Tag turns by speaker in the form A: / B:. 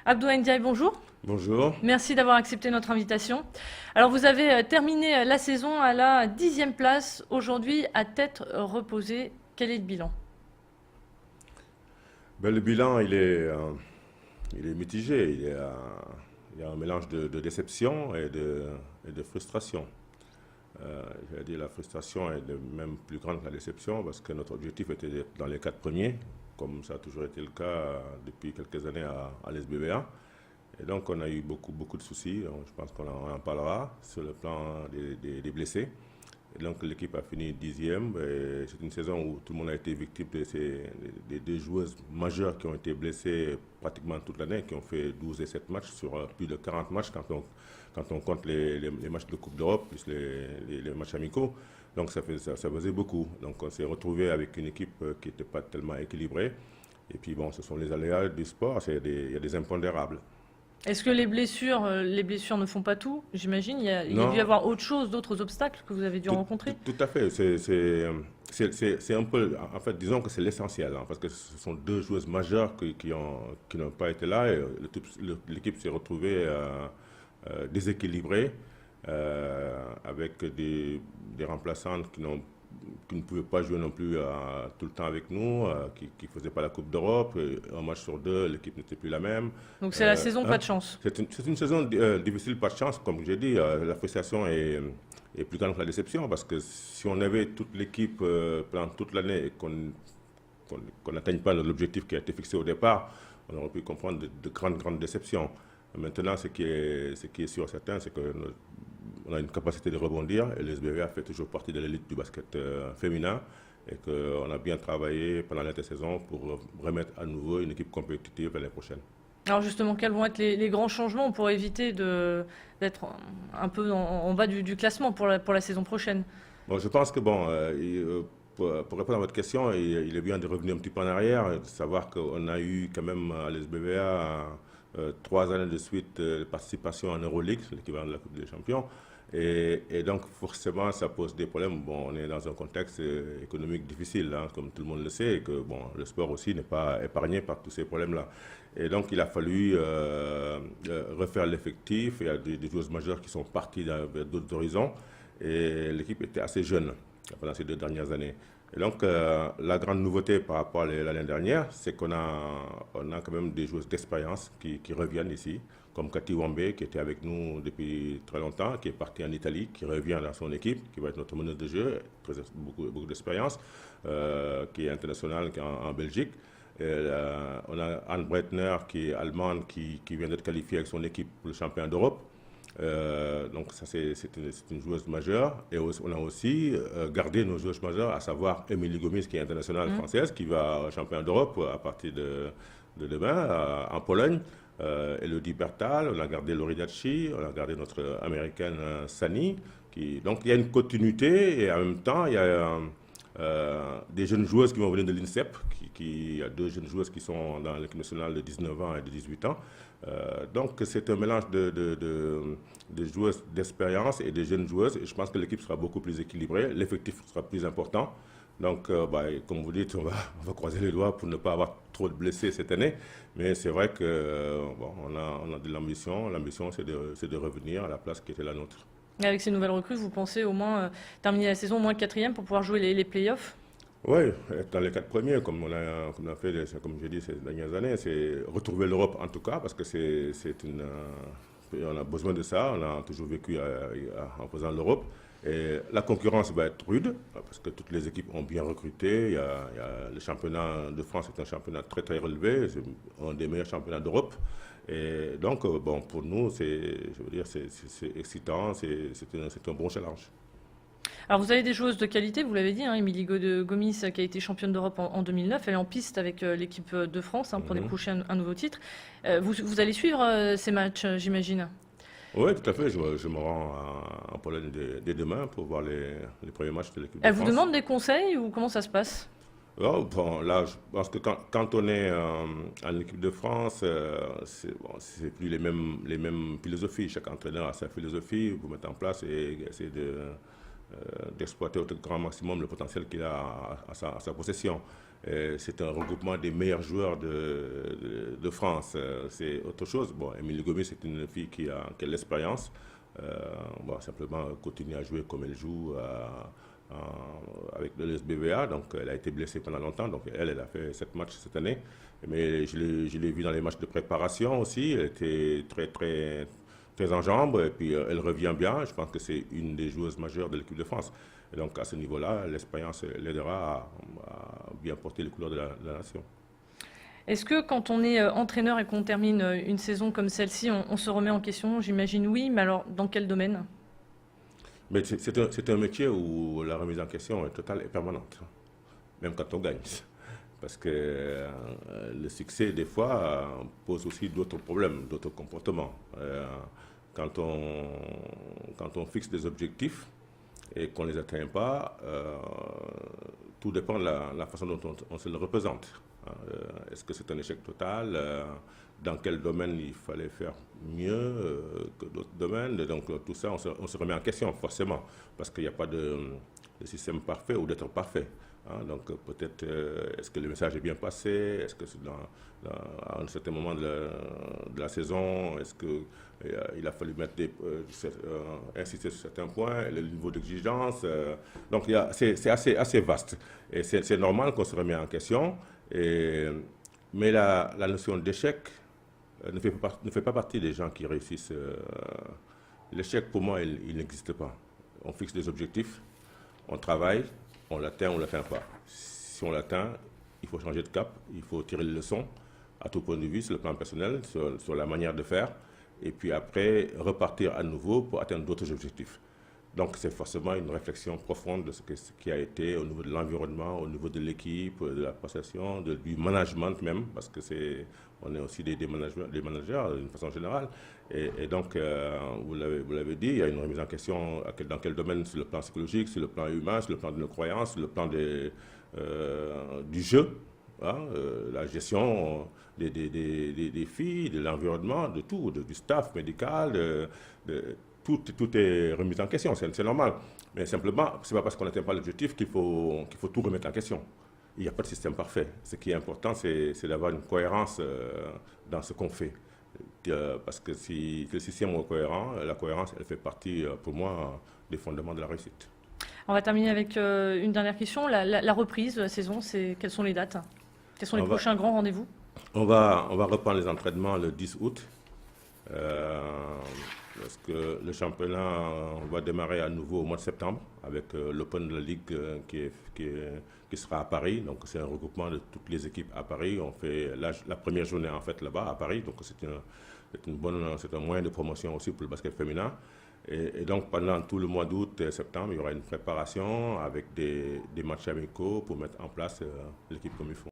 A: Abdou Ndiaye, bonjour.
B: Bonjour.
A: Merci d'avoir accepté notre invitation. Alors, vous avez terminé la saison à la 10e place, aujourd'hui à tête reposée. Quel est le bilan?
B: Le bilan, il est mitigé. Il y a un mélange de déception et de frustration. Je vais dire la frustration est même plus grande que la déception parce que notre objectif était d'être dans les quatre premiers, comme ça a toujours été le cas depuis quelques années à l'SBVA. Et donc on a eu beaucoup de soucis. Donc, je pense qu'on en parlera sur le plan des blessés. Et donc l'équipe a fini 10e. C'est une saison où tout le monde a été victime des deux joueuses majeures qui ont été blessées pratiquement toute l'année, qui ont fait 12 et 7 matchs sur plus de 40 matchs quand on compte les matchs de Coupe d'Europe plus les matchs amicaux. Donc ça faisait beaucoup. Donc on s'est retrouvé avec une équipe qui n'était pas tellement équilibrée. Et puis bon, ce sont les aléas du sport, il y a des impondérables.
A: Est-ce que les blessures ne font pas tout? J'imagine. Il y a dû y
B: Non,
A: avoir autre chose, d'autres obstacles que vous avez dû rencontrer.
B: tout à fait. C'est un peu, en fait, disons que c'est l'essentiel, hein, parce que ce sont deux joueuses majeures qui n'ont pas été là et l'équipe s'est retrouvée déséquilibrée avec des remplaçantes qui ne pouvaient pas jouer non plus tout le temps avec nous, qui ne faisaient pas la Coupe d'Europe. Un match sur deux, l'équipe n'était plus la même.
A: Donc c'est la saison, pas
B: Hein.
A: de chance.
B: C'est une saison difficile, pas de chance. Comme j'ai dit, la frustration est plus grande que la déception parce que si on avait toute l'équipe pendant toute l'année et qu'on n'atteigne pas l'objectif qui a été fixé au départ, on aurait pu comprendre de grandes déceptions. Maintenant, ce qui est sûr et certain, c'est qu'on a une capacité de rebondir et le SBVA fait toujours partie de l'élite du basket féminin et qu'on a bien travaillé pendant l'intersaison pour remettre à nouveau une équipe compétitive l'année prochaine.
A: Alors justement, quels vont être les grands changements pour éviter d'être un peu en bas du classement pour la saison prochaine?
B: Bon, je pense que bon, pour répondre à votre question, il est bien de revenir un petit peu en arrière, de savoir qu'on a eu quand même à l'SBVA 3 années de suite de participation en Euroleague, c'est l'équivalent de la Coupe des Champions. Et donc forcément, ça pose des problèmes. Bon, on est dans un contexte économique difficile, hein, comme tout le monde le sait, et que bon, le sport aussi n'est pas épargné par tous ces problèmes-là. Et donc il a fallu refaire l'effectif. Il y a des joueuses majeures qui sont parties vers d'autres horizons. Et l'équipe était assez jeune pendant ces 2 dernières années. Et donc, la grande nouveauté par rapport à l'année dernière, c'est qu'on a quand même des joueuses d'expérience qui reviennent ici, comme Cathy Wambé, qui était avec nous depuis très longtemps, qui est partie en Italie, qui revient dans son équipe, qui va être notre meneuse de jeu, beaucoup d'expérience, qui est internationale, qui est en Belgique. Et, on a Anne Breitner, qui est allemande, qui vient d'être qualifiée avec son équipe pour le championnat d'Europe. Donc ça c'est une joueuse majeure et on a aussi gardé nos joueuses majeures, à savoir Émilie Gomis qui est internationale française qui va au championnat d'Europe à partir de demain en Pologne. Elodie Bertal, on a gardé Lori Dachi, on a gardé notre américaine Sani. Donc il y a une continuité et en même temps il y a des jeunes joueuses qui vont venir de l'INSEP. Il y a deux jeunes joueuses qui sont dans l'équipe nationale de 19 ans et de 18 ans. Donc c'est un mélange de joueuses d'expérience et de jeunes joueuses. Et je pense que l'équipe sera beaucoup plus équilibrée, l'effectif sera plus important. Donc, comme vous dites, on va croiser les doigts pour ne pas avoir trop de blessés cette année. Mais c'est vrai que bon, on a de l'ambition. L'ambition, c'est de revenir à la place qui était la nôtre.
A: Et avec ces nouvelles recrues, vous pensez au moins terminer la saison au moins quatrième pour pouvoir jouer les playoffs?
B: Oui, être dans les quatre premiers, comme on a fait, comme j'ai dit, ces dernières années, c'est retrouver l'Europe en tout cas, parce que on a besoin de ça, on a toujours vécu en faisant l'Europe. Et la concurrence va être rude, parce que toutes les équipes ont bien recruté. Le championnat de France est un championnat très très relevé, c'est un des meilleurs championnats d'Europe. Et donc, bon, pour nous, je veux dire, c'est excitant, c'est un bon challenge.
A: Alors vous avez des joueuses de qualité, vous l'avez dit, hein, Émilie Gomis qui a été championne d'Europe en 2009, elle est en piste avec l'équipe de France pour décrocher un nouveau titre. Vous allez suivre ces matchs, j'imagine?
B: Oui, tout à fait. Je me rends en Pologne dès demain pour voir les premiers matchs de l'équipe de
A: Elle vous
B: France.
A: demande des conseils ou comment ça se passe?
B: Oh, bon, là, je pense que quand on est en équipe de France, c'est plus les mêmes philosophies. Chaque entraîneur a sa philosophie pour mettre en place et essayer d'exploiter au grand maximum le potentiel qu'il a à sa possession. C'est un regroupement des meilleurs joueurs de France. C'est autre chose. Bon, Émilie Gomis, c'est une fille qui a l'expérience. Bon, simplement continuer à jouer comme elle joue avec le SBVA. Donc, elle a été blessée pendant longtemps. Donc, elle a fait 7 matchs cette année. Mais je l'ai vue dans les matchs de préparation aussi. Elle était très en jambes. Et puis, elle revient bien. Je pense que c'est une des joueuses majeures de l'équipe de France. Et donc, à ce niveau-là, l'expérience l'aidera à bien porter les couleurs de la nation.
A: Est-ce que quand on est entraîneur et qu'on termine une saison comme celle-ci, on se remet en question? J'imagine oui, mais alors dans quel domaine?
B: Mais c'est un métier où la remise en question est totale et permanente, même quand on gagne. Parce que le succès, des fois, pose aussi d'autres problèmes, d'autres comportements. Quand on fixe des objectifs et qu'on ne les atteint pas, tout dépend de la façon dont on se le représente. Est-ce que c'est un échec total? Dans quel domaine il fallait faire mieux que d'autres domaines? Donc tout ça, on se remet en question forcément, parce qu'il n'y a pas de système parfait ou d'être parfait. Donc peut-être, est-ce que le message est bien passé? Est-ce que à un certain moment de la saison, est-ce qu'il a fallu mettre insister sur certains points, le niveau d'exigence? Donc c'est assez vaste. Et c'est normal qu'on se remet en question. Mais la notion d'échec ne fait pas partie des gens qui réussissent. L'échec, pour moi, il n'existe pas. On fixe des objectifs, on travaille, on l'atteint ou on ne l'atteint pas. Si on l'atteint, il faut changer de cap, il faut tirer les leçons à tout point de vue, sur le plan personnel, sur la manière de faire, et puis après repartir à nouveau pour atteindre d'autres objectifs. Donc c'est forcément une réflexion profonde de ce qui a été au niveau de l'environnement, au niveau de l'équipe, de la prestation, du management même, parce que on est aussi des managers d'une façon générale. Et donc, vous l'avez dit, il y a une remise en question dans quel domaine, sur le plan psychologique, sur le plan humain, sur le plan de nos croyances, sur le plan du jeu, la gestion des filles, de l'environnement, de tout, du staff médical, tout est remis en question, c'est normal. Mais simplement, ce n'est pas parce qu'on n'atteint pas l'objectif qu'il faut tout remettre en question. Il n'y a pas de système parfait. Ce qui est important, c'est d'avoir une cohérence dans ce qu'on fait. Parce que si le système est cohérent, la cohérence, elle fait partie, pour moi, des fondements de la réussite.
A: On va terminer avec une dernière question. La reprise de la saison, quelles sont les dates? Quels sont les prochains grands rendez-vous?
B: On va reprendre les entraînements le 10 août. Parce que le championnat va démarrer à nouveau au mois de septembre avec l'Open de la Ligue qui sera à Paris. Donc c'est un regroupement de toutes les équipes à Paris. On fait la première journée en fait là-bas à Paris. Donc c'est un moyen de promotion aussi pour le basket féminin. Et donc pendant tout le mois d'août et septembre, il y aura une préparation avec des matchs amicaux pour mettre en place l'équipe comme il faut.